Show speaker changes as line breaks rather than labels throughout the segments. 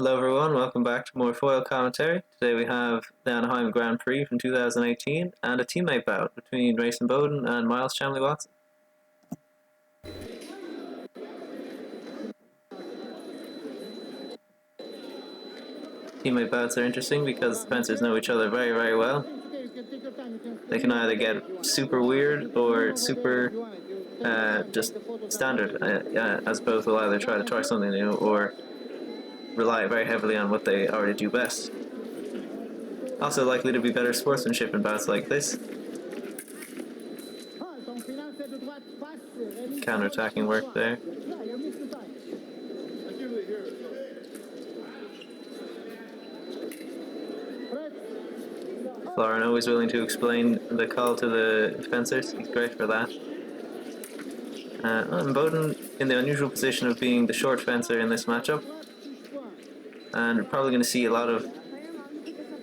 Hello everyone, welcome back to more foil commentary. Today we have the Anaheim Grand Prix from 2018 and a teammate bout between Imboden and Chamley-Watson. Teammate bouts are interesting because the fencers know each other very, very well. They can either get super weird or super just standard, as both will either try to try something new or rely very heavily on what they already do best. Also likely to be better sportsmanship in bouts like this. Counter-attacking work there. Lauren always willing to explain the call to the fencers. He's great for that. Imboden in the unusual position of being the short fencer in this matchup. And we're probably going to see a lot of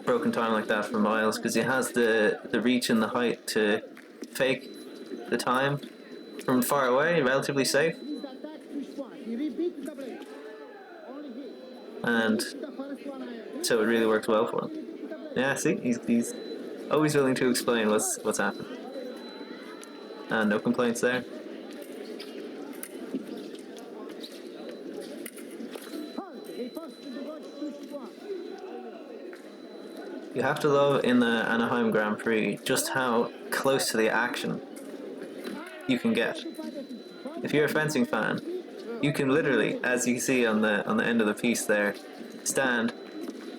broken time like that from Miles because he has the reach and the height to fake the time from far away, relatively safe. And so it really works well for him. Yeah, see, he's always willing to explain what's happened. And no complaints there. You have to love in the Anaheim Grand Prix just how close to the action you can get. If you're a fencing fan, you can literally, as you see on the end of the piece there, stand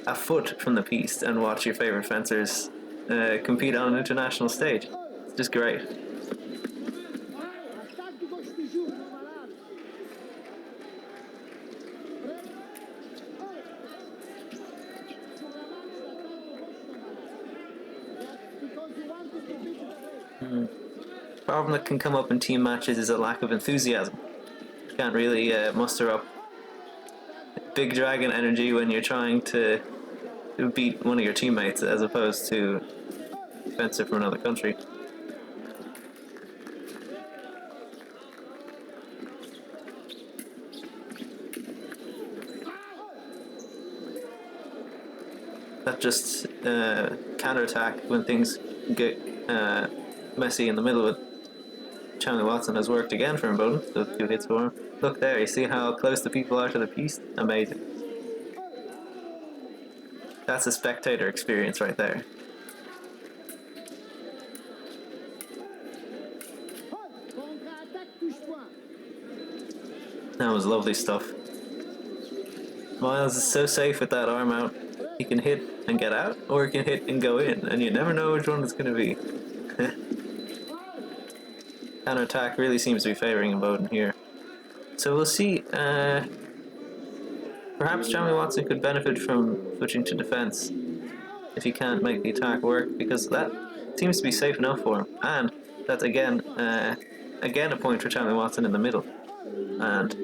a foot from the piece and watch your favorite fencers compete on an international stage. It's just great. Problem that can come up in team matches is a lack of enthusiasm. You can't really muster up big dragon energy when you're trying to beat one of your teammates as opposed to a fencer from another country. That just counterattack when things get messy in the middle with Chamley-Watson has worked again for Imboden. So 2 hits for him. Look there, you see how close the people are to the piece? Amazing. That's a spectator experience right there. That was lovely stuff. Miles is so safe with that arm out. He can hit and get out, or he can hit and go in, and you never know which one it's going to be. Counter attack really seems to be favoring Imboden here. So we'll see. Perhaps Chamley-Watson could benefit from switching to defense if he can't make the attack work, because that seems to be safe enough for him. And that's again a point for Chamley-Watson in the middle, and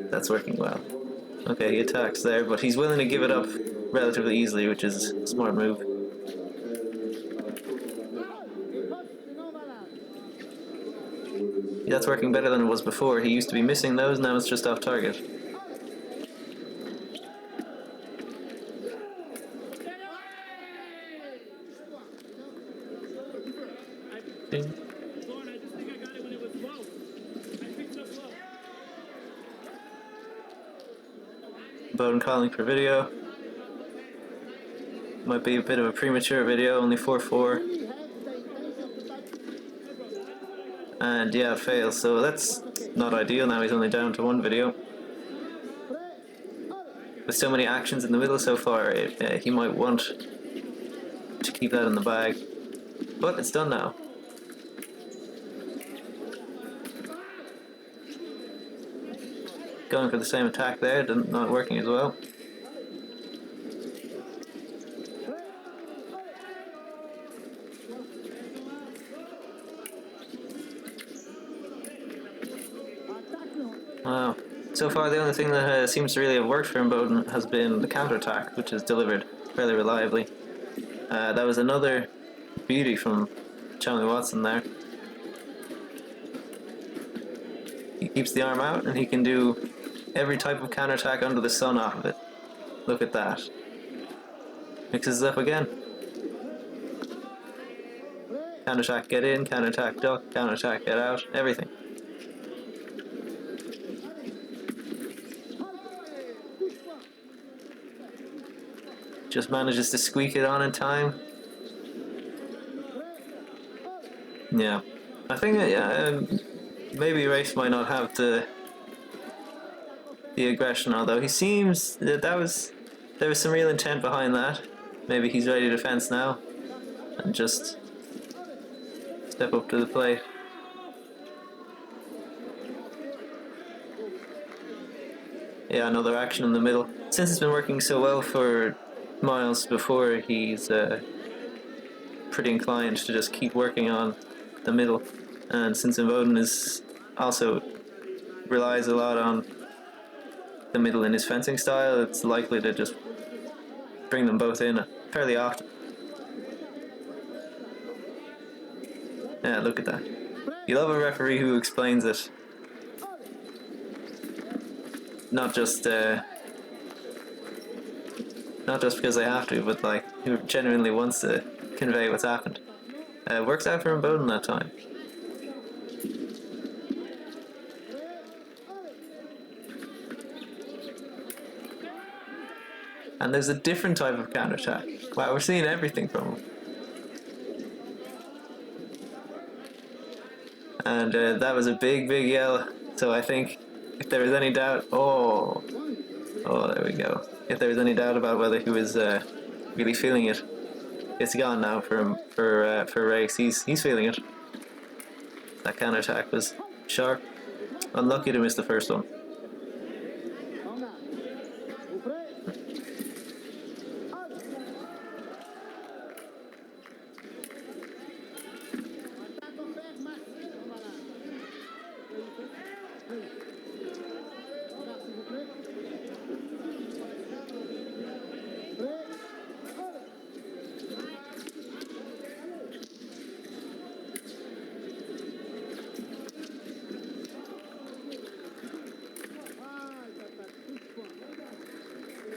that's working well. Okay, he attacks there, but he's willing to give it up relatively easily, which is a smart move. That's working better than it was before. He used to be missing those, now it's just off target. Ding. Imboden calling for video. Might be a bit of a premature video, only 4-4. And yeah, it fails, so that's not ideal. Now he's only down to 1 video. With so many actions in the middle so far, he might want to keep that in the bag. But it's done now. Going for the same attack there, not working as well. Wow. So far the only thing that seems to really have worked for Imboden has been the counter-attack, which is delivered fairly reliably. That was another beauty from Chamley-Watson there. He keeps the arm out and he can do every type of counterattack under the sun off of it. Look at that. Mixes it up again. Counterattack, get in, counterattack, duck, counterattack, get out, everything. Just manages to squeak it on in time. Yeah, I think maybe Race might not have the aggression, although he seems that there was some real intent behind that. Maybe he's ready to fence now and just step up to the plate. Yeah, another action in the middle. Since it's been working so well for Miles before, he's pretty inclined to just keep working on the middle. And since Imboden is also relies a lot on the middle in his fencing style, it's likely to just bring them both in fairly often. Yeah, look at that. You love a referee who explains it. Not just because they have to, but like who genuinely wants to convey what's happened. Works out for Imboden that time. And there's a different type of counterattack. Wow, we're seeing everything from him. And that was a big yell. So I think if there was any doubt, oh, there we go. If there was any doubt about whether he was really feeling it, it's gone now for him. For Race, he's feeling it. That counterattack was sharp. Unlucky to miss the first one.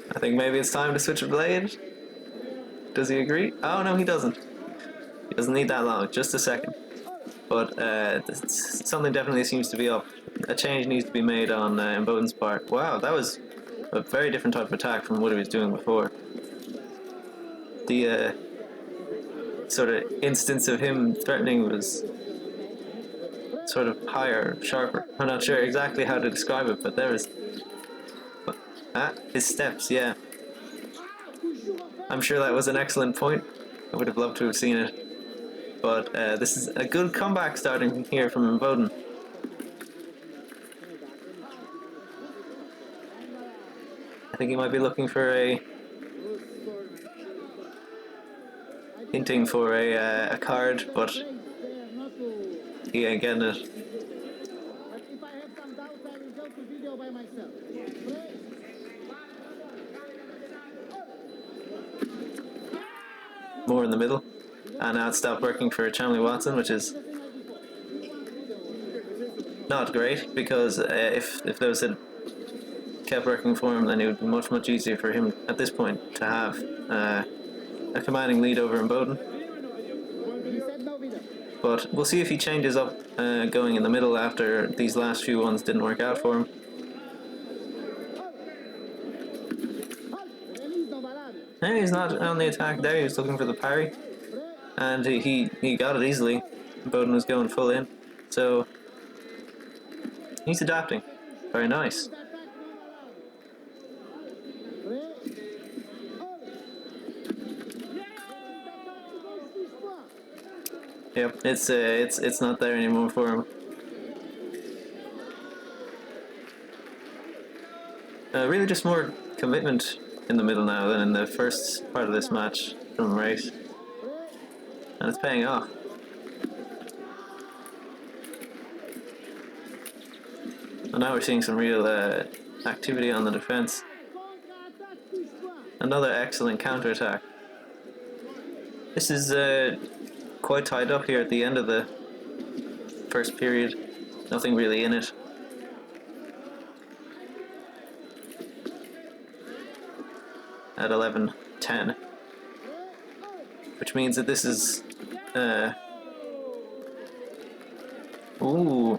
I think maybe it's time to switch a blade. Does he agree? Oh no, he doesn't. He doesn't need that long, just a second. But something definitely seems to be up. A change needs to be made on Imboden's part. Wow, that was a very different type of attack from what he was doing before. The sort of instance of him threatening was sort of higher, sharper. I'm not sure exactly how to describe it, but there was... his steps, yeah. I'm sure that was an excellent point. I would have loved to have seen it. But this is a good comeback starting here from Imboden. I think he might be looking for hinting for a card, but he ain't getting it. More in the middle, and now it stopped working for Chamley-Watson, which is not great, because if those had kept working for him, then it would be much easier for him at this point to have a commanding lead over Imboden. But we'll see if he changes up going in the middle after these last few ones didn't work out for him. And he's not on the attack there, he was looking for the parry. And he got it easily. Imboden was going full in. So he's adapting. Very nice. Yep, it's not there anymore for him. Really just more commitment in the middle now than in the first part of this match from Race. And it's paying off. And now we're seeing some real activity on the defense. Another excellent counterattack. This is quite tied up here at the end of the first period. Nothing really in it. at 11:10, which means that this is ooh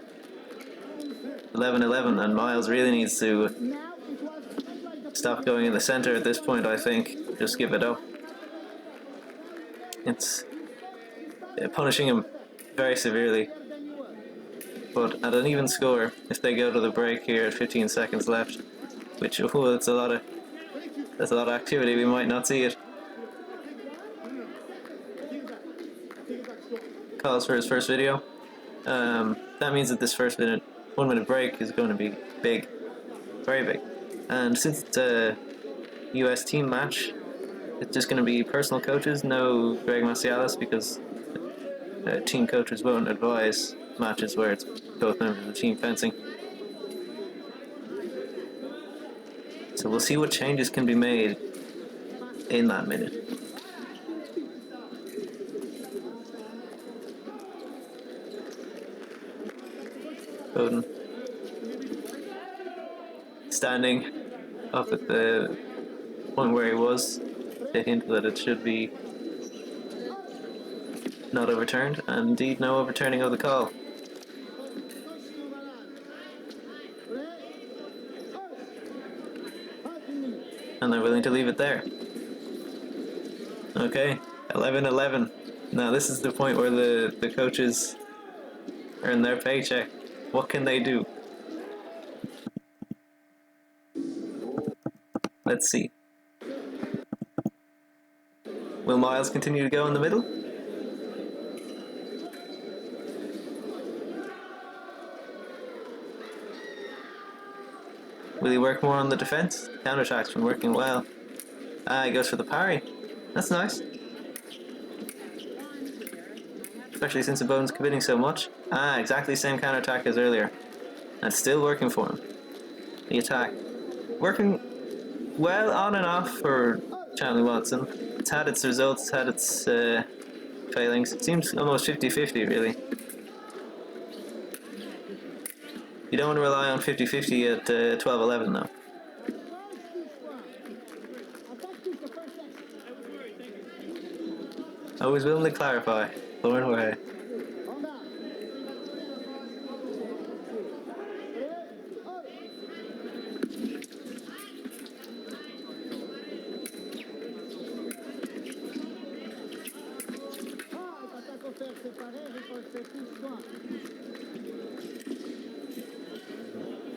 11:11, and Miles really needs to stop going in the center at this point. I think just give it up. It's punishing him very severely. But at an even score, if they go to the break here at 15 seconds left, which that's a lot of activity, we might not see it. Calls for his first video. That means that this first 1 minute break is going to be big, very big. And since it's a US team match, it's just going to be personal coaches, no Greg Macialis, because team coaches won't advise matches where it's both members of the team fencing. So we'll see what changes can be made in that minute. Imboden standing up at the point where he was, to hint that it should be not overturned, and indeed no overturning of the call. And they're willing to leave it there. Okay, 11:11. Now this is the point where the coaches earn their paycheck. What can they do? Let's see. Will Miles continue to go in the middle? Will he work more on the defense? Counterattack's been working well. He goes for the parry. That's nice. Especially since Imboden's committing so much. Exactly the same counterattack as earlier. And still working for him. The attack. Working well on and off for Chamley-Watson. It's had its results, it's had its failings. It seems almost 50-50 really. You don't want to rely on 50-50 at 12:11 though. Always willing to clarify. Lauren Jorge.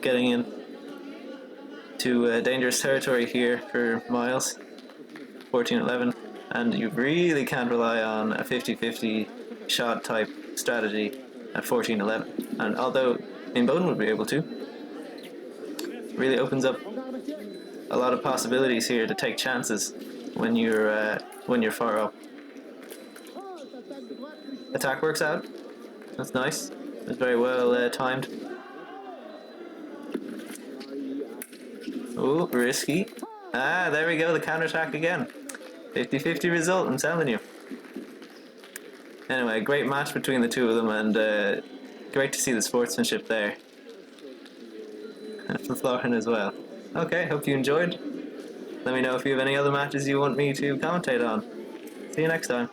Getting in to dangerous territory here for Miles. 14:11, and you really can't rely on a 50-50 shot type strategy at 14:11. And although Imboden would be able to, really opens up a lot of possibilities here to take chances when you're far up. Attack works out. That's nice. It's very well timed. Oh, risky. There we go, the counterattack again. 50-50 result, I'm telling you. Anyway, great match between the two of them, and great to see the sportsmanship there. And for Lauren as well. Okay, hope you enjoyed. Let me know if you have any other matches you want me to commentate on. See you next time.